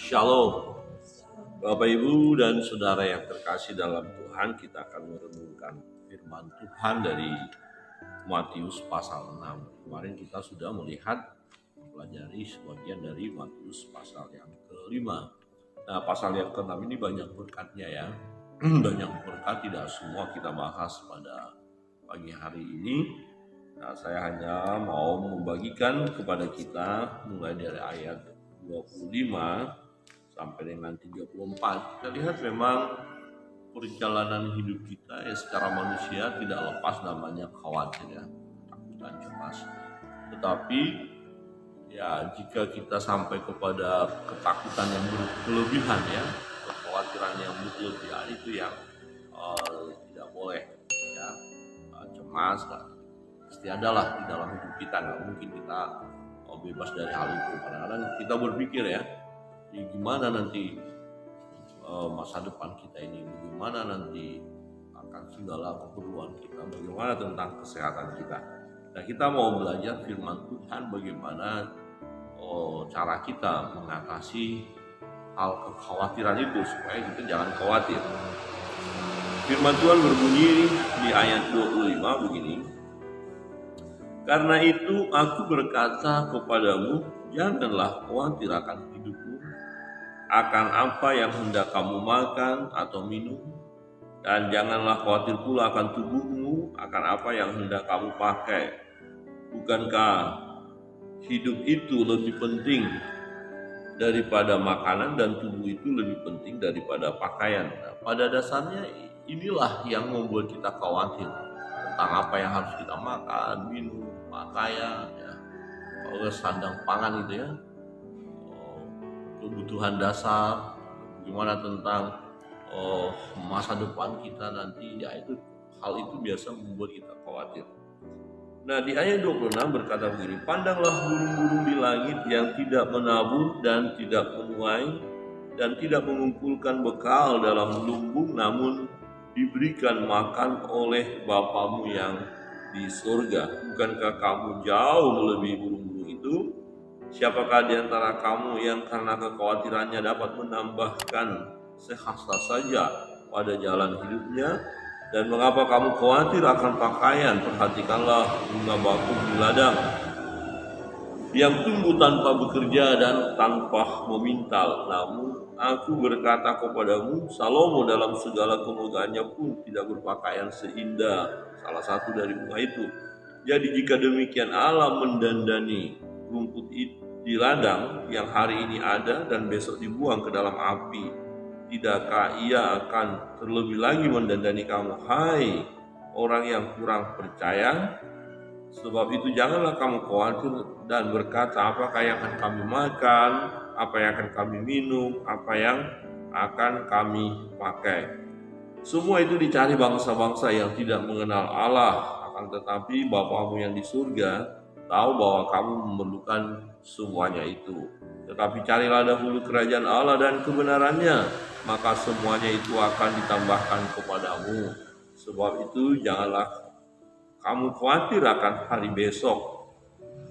Shalom, Bapak Ibu dan Saudara yang terkasih dalam Tuhan. Kita akan merenungkan firman Tuhan dari Matius pasal 6. Kemarin kita sudah melihat mempelajari sebagian dari Matius pasal yang kelima. Nah, pasal yang ke-6 ini banyak berkatnya ya. Banyak berkat, tidak semua kita bahas pada pagi hari ini. Nah, saya hanya mau membagikan kepada kita mulai dari ayat 25 sampai dengan 34. Kita lihat memang perjalanan hidup kita ya secara manusia tidak lepas namanya khawatir ya, takut dan cemas. Tetapi ya jika kita sampai kepada ketakutan yang berlebihan ya, kekhawatiran yang berlebihan itu yang tidak boleh ya. Cemas kan pasti adalah di dalam hidup kita, nggak mungkin kita bebas dari hal itu. Kadang-kadang kita berpikir ya, gimana nanti masa depan kita ini, bagaimana nanti akan segala keperluan kita, bagaimana tentang kesehatan kita. Nah, kita mau belajar firman Tuhan bagaimana cara kita mengatasi hal kekhawatiran itu supaya kita jangan khawatir. Firman Tuhan berbunyi di ayat 25 begini. Karena itu aku berkata kepadamu, janganlah khawatir akan hidupmu, akan apa yang hendak kamu makan atau minum, dan janganlah khawatir pula akan tubuhmu, akan apa yang hendak kamu pakai. Bukankah hidup itu lebih penting daripada makanan dan tubuh itu lebih penting daripada pakaian? Nah, pada dasarnya inilah yang membuat kita khawatir tentang apa yang harus kita makan, minum, pakaian ya. Kalau sandang pangan itu ya, kebutuhan dasar, gimana tentang masa depan kita nanti ya, itu hal itu biasa membuat kita khawatir. Nah, di ayat 26 berkata begini, pandanglah burung-burung di langit yang tidak menabur dan tidak menuai dan tidak mengumpulkan bekal dalam lumbung, namun diberikan makan oleh Bapamu yang di surga. Bukankah kamu jauh melebihi burung-burung itu? Siapakah di antara kamu yang karena kekhawatirannya dapat menambahkan sehasta saja pada jalan hidupnya? Dan mengapa kamu khawatir akan pakaian? Perhatikanlah bunga bakung di ladang yang tumbuh tanpa bekerja dan tanpa memintal. Namun aku berkata kepadamu, Salomo dalam segala kemegahannya pun tidak berpakaian seindah salah satu dari bunga itu. Jadi jika demikian Allah mendandani rumput di ladang yang hari ini ada dan besok dibuang ke dalam api, tidakkah ia akan terlebih lagi mendandani kamu, hai orang yang kurang percaya? Sebab itu janganlah kamu khawatir dan berkata, apakah yang akan kami makan, apa yang akan kami minum, apa yang akan kami pakai. Semua itu dicari bangsa-bangsa yang tidak mengenal Allah, akan tetapi Bapamu yang di surga tahu bahwa kamu memerlukan semuanya itu. Tetapi carilah dahulu kerajaan Allah dan kebenarannya, maka semuanya itu akan ditambahkan kepadamu. Sebab itu janganlah kamu khawatir akan hari besok,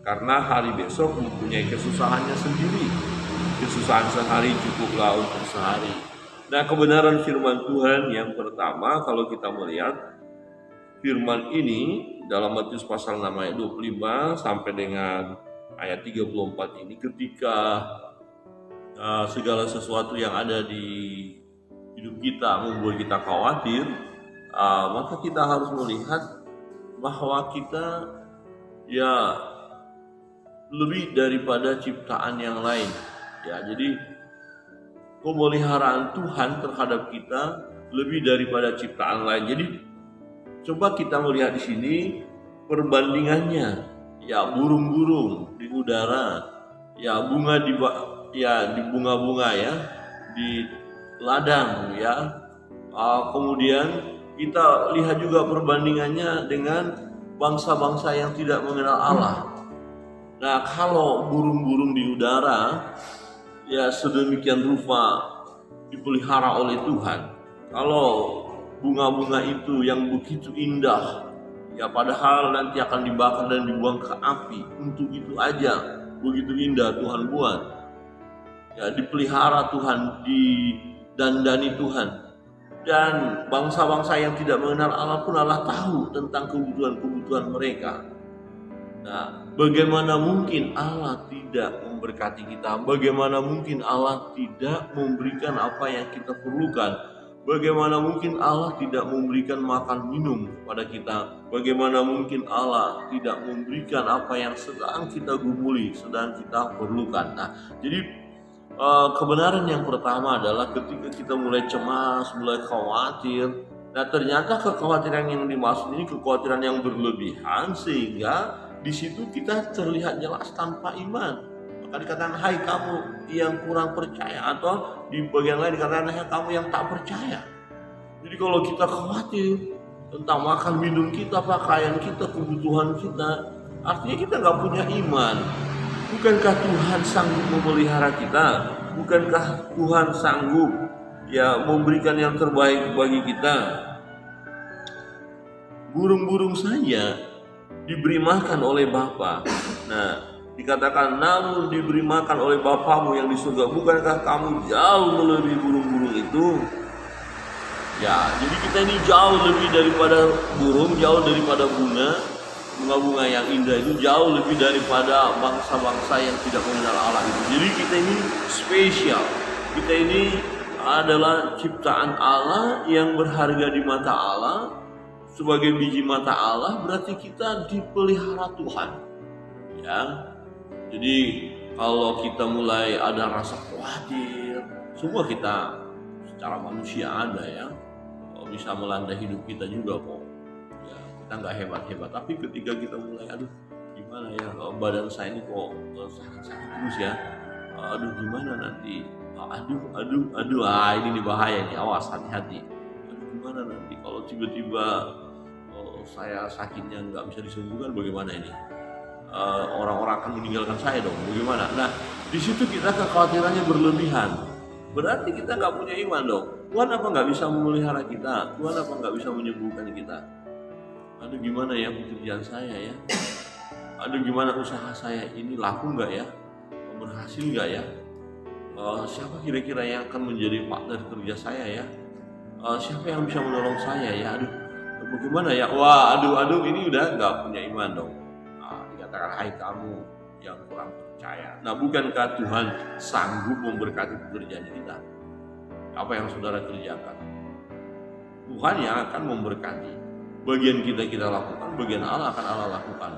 karena hari besok mempunyai kesusahannya sendiri. Kesusahan sehari cukuplah untuk sehari. Nah, kebenaran firman Tuhan yang pertama, kalau kita melihat firman ini dalam Matius pasal 6 ayat 25 sampai dengan ayat 34 ini, ketika segala sesuatu yang ada di hidup kita membuat kita khawatir, maka kita harus melihat bahwa kita ya lebih daripada ciptaan yang lain ya. Jadi pemeliharaan Tuhan terhadap kita lebih daripada ciptaan lain. Jadi coba kita melihat di sini perbandingannya ya, burung-burung di udara ya, bunga di bunga-bunga ya di ladang ya. Kemudian kita lihat juga perbandingannya dengan bangsa-bangsa yang tidak mengenal Allah. Nah, kalau burung-burung di udara ya sedemikian rupa dipelihara oleh Tuhan, kalau bunga-bunga itu yang begitu indah ya, padahal nanti akan dibakar dan dibuang ke api, untuk itu aja begitu indah Tuhan buat. ya dipelihara Tuhan, didandani Tuhan. Dan bangsa-bangsa yang tidak mengenal Allah pun Allah tahu tentang kebutuhan-kebutuhan mereka. Nah, bagaimana mungkin Allah tidak memberkati kita? Bagaimana mungkin Allah tidak memberikan apa yang kita perlukan? Bagaimana mungkin Allah tidak memberikan makan minum kepada kita? Bagaimana mungkin Allah tidak memberikan apa yang sedang kita gumuli, sedang kita perlukan? Nah, jadi kebenaran yang pertama adalah ketika kita mulai cemas, mulai khawatir. Nah, ternyata kekhawatiran yang dimaksud ini kekhawatiran yang berlebihan, sehingga di situ kita terlihat jelas tanpa iman. Maka dikatakan, hai kamu yang kurang percaya, atau di bagian lain dikatakan, hai kamu yang tak percaya. Jadi kalau kita khawatir tentang makan minum kita, pakaian kita, kebutuhan kita, artinya kita nggak punya iman. Bukankah Tuhan sanggup memelihara kita? Bukankah Tuhan sanggup ya memberikan yang terbaik bagi kita? Burung-burung saja diberi makan oleh Bapa. Nah, dikatakan, namun diberi makan oleh Bapamu yang di surga. Bukankah kamu jauh melebihi burung-burung itu? Ya, jadi kita ini jauh lebih daripada burung, jauh daripada bunga-bunga yang indah itu, jauh lebih daripada bangsa-bangsa yang tidak mengenal Allah itu. Jadi kita ini spesial. Kita ini adalah ciptaan Allah yang berharga di mata Allah. Sebagai biji mata Allah, berarti kita dipelihara Tuhan. Ya. Jadi kalau kita mulai ada rasa khawatir, semua kita secara manusia ada ya, bisa melanda hidup kita juga kok. Ya, kita nggak hebat-hebat, tapi ketika kita mulai, aduh gimana ya, badan saya ini kok sakit-sakit terus ya, aduh gimana nanti, ini nih bahaya nih, awas hati-hati. Aduh gimana nanti kalau tiba-tiba saya sakitnya nggak bisa disembuhkan, bagaimana ini? Orang-orang akan meninggalkan saya dong, bagaimana? Nah, di situ kita kekhawatirannya berlebihan. Berarti kita nggak punya iman dong. Tuhan apa nggak bisa memelihara kita? Tuhan apa nggak bisa menyembuhkan kita? Aduh gimana ya pekerjaan saya ya? Aduh gimana usaha saya ini, laku nggak ya? Berhasil nggak ya? Siapa kira-kira yang akan menjadi partner kerja saya ya? Siapa yang bisa menolong saya ya? Aduh bagaimana ya? Wah aduh ini udah nggak punya iman dong. Nah, dikatakan, hai kamu yang kurang percaya. Nah, bukankah Tuhan sanggup memberkati pekerjaan kita? Apa yang saudara kerjakan, Tuhan yang akan memberkati. Bagian kita lakukan, bagian Allah akan Allah lakukan.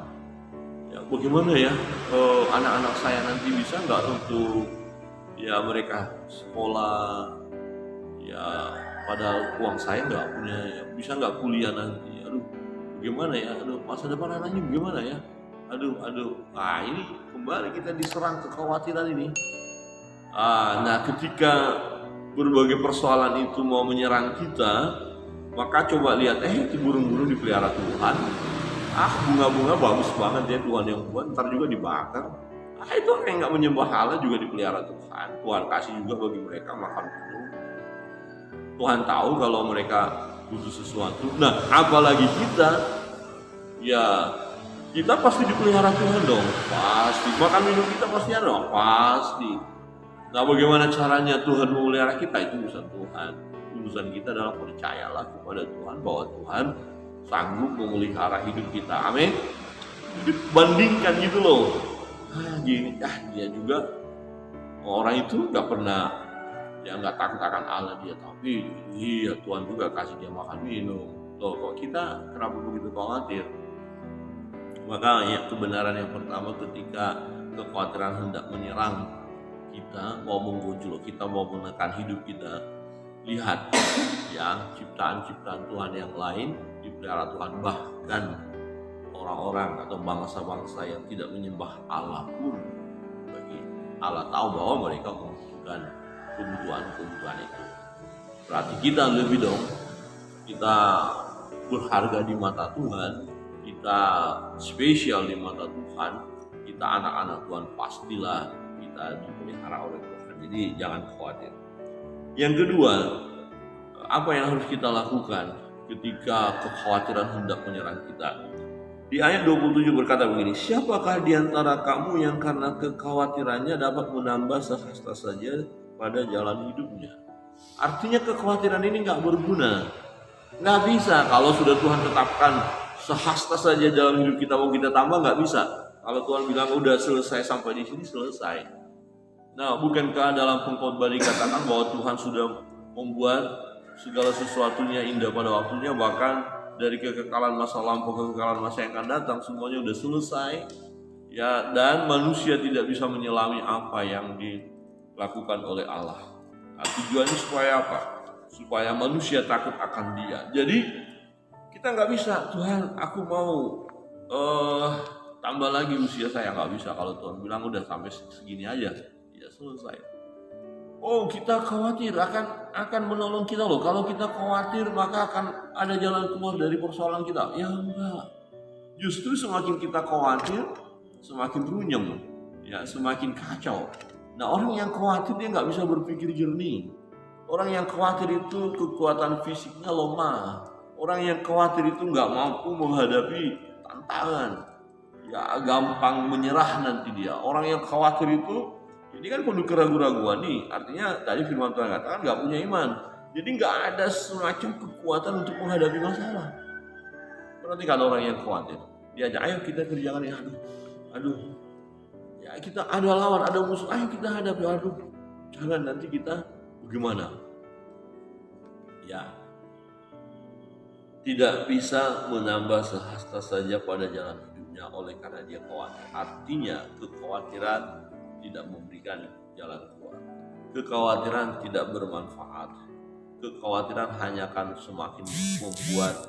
Ya, bagaimana ya anak-anak saya nanti bisa nggak untuk ya mereka sekolah, ya padahal uang saya nggak punya, ya, bisa nggak kuliah nanti? Aduh, bagaimana ya? Aduh, masa depan anaknya bagaimana ya? Aduh. Nah, ini kembali kita diserang kekhawatiran ini. Nah, ketika berbagai persoalan itu mau menyerang kita, maka coba lihat, itu burung-burung dipelihara Tuhan. Bunga-bunga bagus banget ya, Tuhan yang buat, ntar juga dibakar. Itu orang yang nggak menyembah Allah juga dipelihara Tuhan. Tuhan kasih juga bagi mereka makan minum. Tuhan tahu kalau mereka butuh sesuatu. Nah, apalagi kita, ya kita pasti dipelihara Tuhan dong, pasti. Makan minum kita pasti ada dong, pasti. Nah, bagaimana caranya Tuhan memelihara kita? Itu urusan Tuhan. Urusan kita adalah percayalah kepada Tuhan bahwa Tuhan sanggup memelihara hidup kita. Amin. Bandingkan gitu loh. Dia juga orang itu nggak pernah, ya nggak takut akan Allah dia, tapi iya Tuhan juga kasih dia makan minum. Loh, kok kita kenapa begitu khawatir? Maka ya, kebenaran yang pertama, ketika kekhawatiran hendak menyerang kita, mau menggojlok kita, mau menekan hidup kita, lihat ya ciptaan-ciptaan Tuhan yang lain dipelihara Tuhan. Bahkan orang-orang atau bangsa-bangsa yang tidak menyembah Allah pun, bagi Allah tahu bahwa mereka membutuhkan kebutuhan itu. Berarti kita lebih dong, kita berharga di mata Tuhan, kita spesial di mata Tuhan, kita anak-anak Tuhan, pastilah kita dipelihara oleh Tuhan. Jadi jangan khawatir. Yang kedua, apa yang harus kita lakukan ketika kekhawatiran hendak menyerang kita? Di ayat 27 berkata begini, siapakah di antara kamu yang karena kekhawatirannya dapat menambah sehasta saja pada jalan hidupnya? Artinya kekhawatiran ini nggak berguna. Nggak bisa kalau sudah Tuhan tetapkan sehasta saja dalam hidup kita mau kita tambah, nggak bisa. Kalau Tuhan bilang udah selesai sampai di sini, selesai. Nah, bukankah dalam pengkhotbah dikatakan bahwa Tuhan sudah membuat segala sesuatunya indah pada waktunya, bahkan dari kekekalan masa lampau ke kekekalan masa yang akan datang semuanya sudah selesai, ya, dan manusia tidak bisa menyelami apa yang dilakukan oleh Allah. Nah, tujuannya supaya apa? Supaya manusia takut akan Dia. Jadi kita nggak bisa, Tuhan aku mau tambah lagi usia saya, nggak bisa. Kalau Tuhan bilang udah sampai segini aja, ya selesai. Oh, kita khawatir akan menolong kita loh. Kalau kita khawatir maka akan ada jalan keluar dari persoalan kita. Ya enggak. Justru semakin kita khawatir, semakin runyem, ya semakin kacau. Nah, orang yang khawatir dia nggak bisa berpikir jernih. Orang yang khawatir itu kekuatan fisiknya lemah. Orang yang khawatir itu nggak mampu menghadapi tantangan. Ya gampang menyerah nanti dia. Orang yang khawatir itu ini kan penuh keraguan-raguan nih, artinya tadi firman Tuhan katakan nggak punya iman. Jadi nggak ada semacam kekuatan untuk menghadapi masalah. Perhatikan orang yang khawatir, dia aja, ayo kita kerjakan ya, aduh, ya kita ada lawan, ada musuh, ayo kita hadapi, aduh, jangan nanti kita bagaimana? Ya, tidak bisa menambah sehasta saja pada jalan hidupnya oleh karena dia khawatir. Artinya kekhawatiran tidak memberikan jalan keluar. Kekhawatiran tidak bermanfaat. Kekhawatiran hanya akan semakin membuat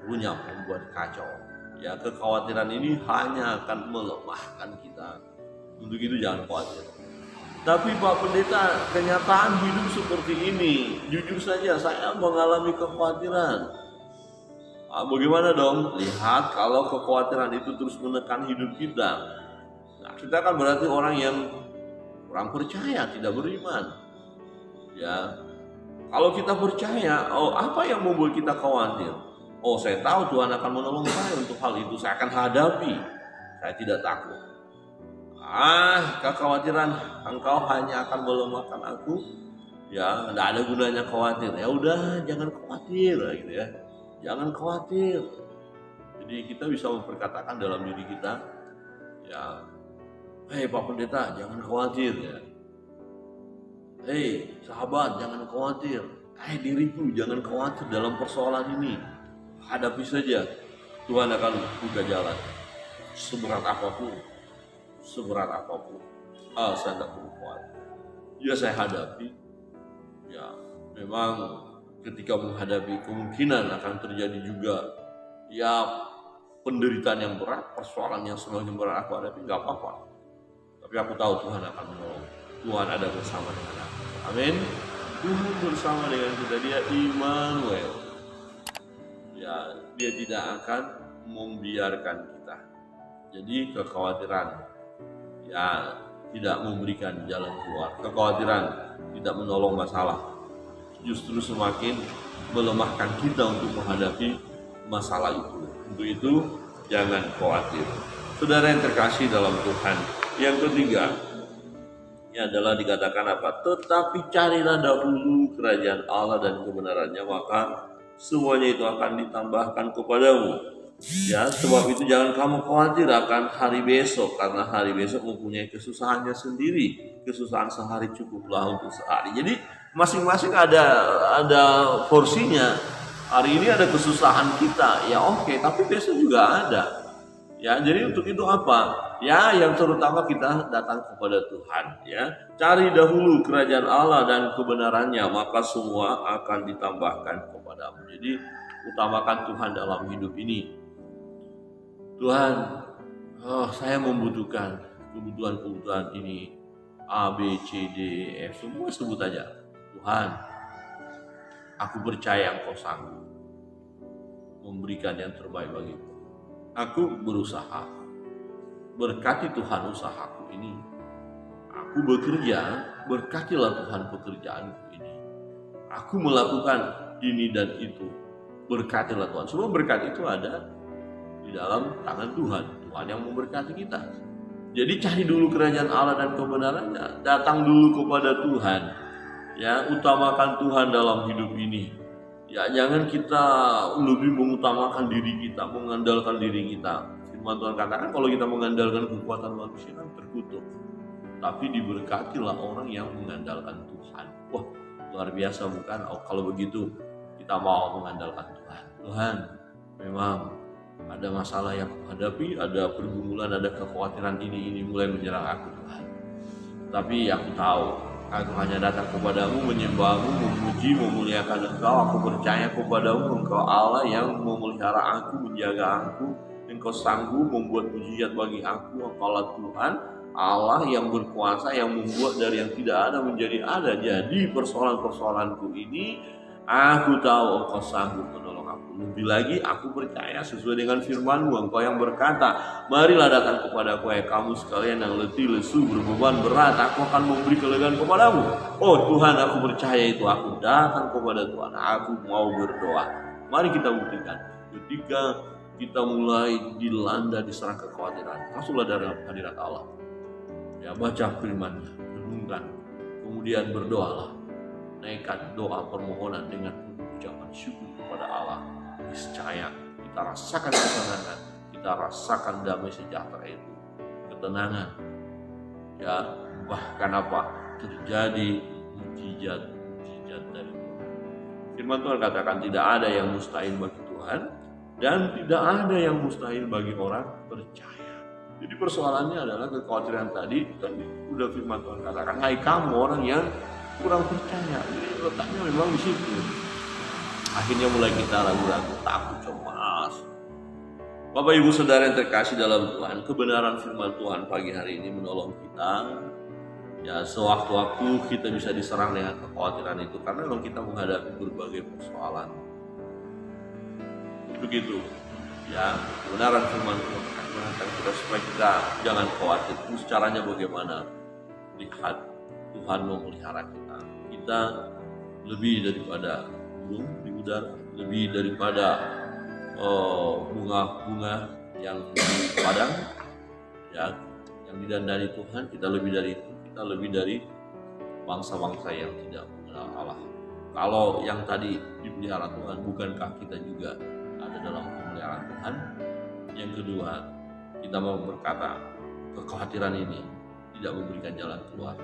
runyam, membuat kacau. Ya, kekhawatiran ini hanya akan melemahkan kita. Untuk itu jangan khawatir. Tapi Pak Pendeta, kenyataan hidup seperti ini. Jujur saja saya mengalami kekhawatiran. Nah, bagaimana dong? Lihat kalau kekhawatiran itu terus menekan hidup kita. Nah, kita kan berarti orang yang kurang percaya, tidak beriman. Ya, kalau kita percaya, oh apa yang membuat kita khawatir? Oh, saya tahu Tuhan akan menolong saya untuk hal itu. Saya akan hadapi. Saya tidak takut. Kekhawatiran engkau hanya akan melemahkan aku. Ya, tidak ada gunanya khawatir. Ya udah, jangan khawatir, gitu ya. Jangan khawatir. Jadi kita bisa memperkatakan dalam diri kita, ya. Hei Pak Pendeta, jangan khawatir ya. Hei sahabat, jangan khawatir. Hei diriku, jangan khawatir dalam persoalan ini. Hadapi saja, Tuhan akan buka jalan. Seberat apapun, saya tidak perlu khawatir. Ya saya hadapi. Ya memang ketika menghadapi kemungkinan akan terjadi juga ya penderitaan yang berat, persoalan yang semakin berat aku hadapi, nggak apa-apa. Tapi aku tahu Tuhan akan menolong. Tuhan ada bersama dengan aku. Amin. Tuhan bersama dengan kita. Dia Immanuel. Ya, dia tidak akan membiarkan kita. Jadi kekhawatiran ya tidak memberikan jalan keluar. Kekhawatiran tidak menolong masalah. Justru semakin melemahkan kita untuk menghadapi masalah itu. Untuk itu jangan khawatir. Saudara yang terkasih dalam Tuhan. Yang ketiga, ini adalah dikatakan apa? Tetapi carilah dahulu kerajaan Allah dan kebenarannya, maka semuanya itu akan ditambahkan kepadamu. Ya, sebab itu jangan kamu khawatir akan hari besok, karena hari besok mempunyai kesusahannya sendiri. Kesusahan sehari cukuplah untuk sehari. Jadi masing-masing ada porsinya. Hari ini ada kesusahan kita, ya oke, tapi besok juga ada. Ya, jadi untuk itu apa? Ya, yang terutama kita datang kepada Tuhan, ya. Cari dahulu kerajaan Allah dan kebenarannya, maka semua akan ditambahkan kepadamu. Jadi, utamakan Tuhan dalam hidup ini. Tuhan, saya membutuhkan kebutuhan-kebutuhan ini. A, B, C, D, F, semua sebut aja. Tuhan, aku percaya Engkau sanggup memberikan yang terbaik bagiku. Aku berusaha, berkati Tuhan usahaku ini. Aku bekerja, berkatilah Tuhan pekerjaanku ini. Aku melakukan ini dan itu, berkatilah Tuhan. Semua berkat itu ada di dalam tangan Tuhan. Tuhan yang memberkati kita. Jadi cari dulu kerajaan Allah dan kebenarannya. Datang dulu kepada Tuhan. Ya, utamakan Tuhan dalam hidup ini. Ya, jangan kita lebih mengutamakan diri kita, mengandalkan diri kita. Firman Tuhan katakan kalau kita mengandalkan kekuatan manusia kan terkutuk. Tapi diberkatilah orang yang mengandalkan Tuhan. Wah, luar biasa bukan? Oh, kalau begitu kita mau mengandalkan Tuhan. Tuhan, memang ada masalah yang aku hadapi, ada pergumulan, ada kekhawatiran ini mulai menyerang aku Tuhan. Tapi aku tahu, aku hanya datang kepadamu, menyembahmu, memuji, memuliakan Engkau. Aku percaya kepadamu, Engkau Allah yang memelihara aku, menjaga aku. Engkau sanggup membuat mujizat bagi aku. Engkaulah Tuhan, Allah yang berkuasa, yang membuat dari yang tidak ada menjadi ada. Jadi persoalan-persoalanku ini, aku tahu Engkau sanggup menolong aku. Lebih lagi aku percaya sesuai dengan firman-Mu, Engkau yang berkata, marilah datang kepadaku hai kamu sekalian yang letih, lesu, berbeban berat, aku akan memberi kelegaan kepadamu. Oh Tuhan, aku percaya itu. Aku datang kepada Tuhan, aku mau berdoa. Mari kita buktikan. Ketika kita mulai dilanda diserang kekhawatiran, masuklah dalam hadirat Allah. Ya, baca firman-Nya, renungkan, kemudian berdoalah. Naikkan doa permohonan dengan ucapan syukur kepada Allah. Niscaya kita rasakan ketenangan, kita rasakan damai sejahtera itu, ketenangan. Ya, bahkan apa? Terjadi mujizat dari Tuhan. Firman Tuhan katakan tidak ada yang mustahil bagi Tuhan dan tidak ada yang mustahil bagi orang percaya. Jadi persoalannya adalah kekhawatiran tadi, kan udah firman Tuhan katakan, hai kamu orang yang kurang percaya. Jadi letaknya memang di situ. Akhirnya mulai kita ragu-ragu, takut, cemas. Bapak Ibu Saudara yang terkasih dalam Tuhan, kebenaran firman Tuhan pagi hari ini menolong kita. Ya, sewaktu-waktu kita bisa diserang dengan kekhawatiran itu karena memang kita menghadapi berbagai persoalan. Begitu. Ya, kebenaran firman Tuhan mengingatkan kita supaya kita jangan khawatir. Terus caranya bagaimana? Lihat Tuhan memelihara kita. Kita lebih daripada burung di udara, lebih daripada bunga-bunga yang di padang, ya, yang didandani Tuhan. Kita lebih dari itu. Kita lebih dari bangsa-bangsa yang tidak mengenal Allah. Kalau yang tadi dipelihara Tuhan, bukankah kita juga ada dalam pemeliharaan Tuhan? Yang kedua, kita mau berkata, kekhawatiran ini tidak memberikan jalan keluar,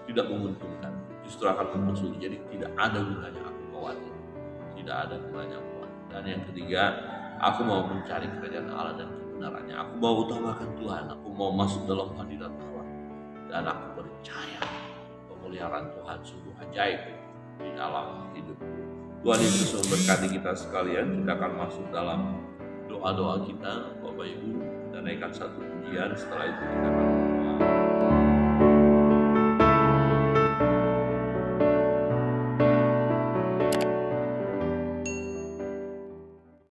tidak menguntungkan, justru akan mempersulit. Jadi tidak ada gunanya aku khawatir, tidak ada gunanya aku khawatir. Dan yang ketiga, aku mau mencari kerajaan Allah dan kebenarannya. Aku mau utamakan Tuhan, aku mau masuk dalam hadirat Allah. Dan aku percaya pemeliharaan Tuhan sungguh ajaib di dalam hidupku. Tuhan Yesus memberkati kita sekalian. Kita akan masuk dalam doa-doa kita, Bapak Ibu, dan naikkan satu pujian. Setelah itu kita akan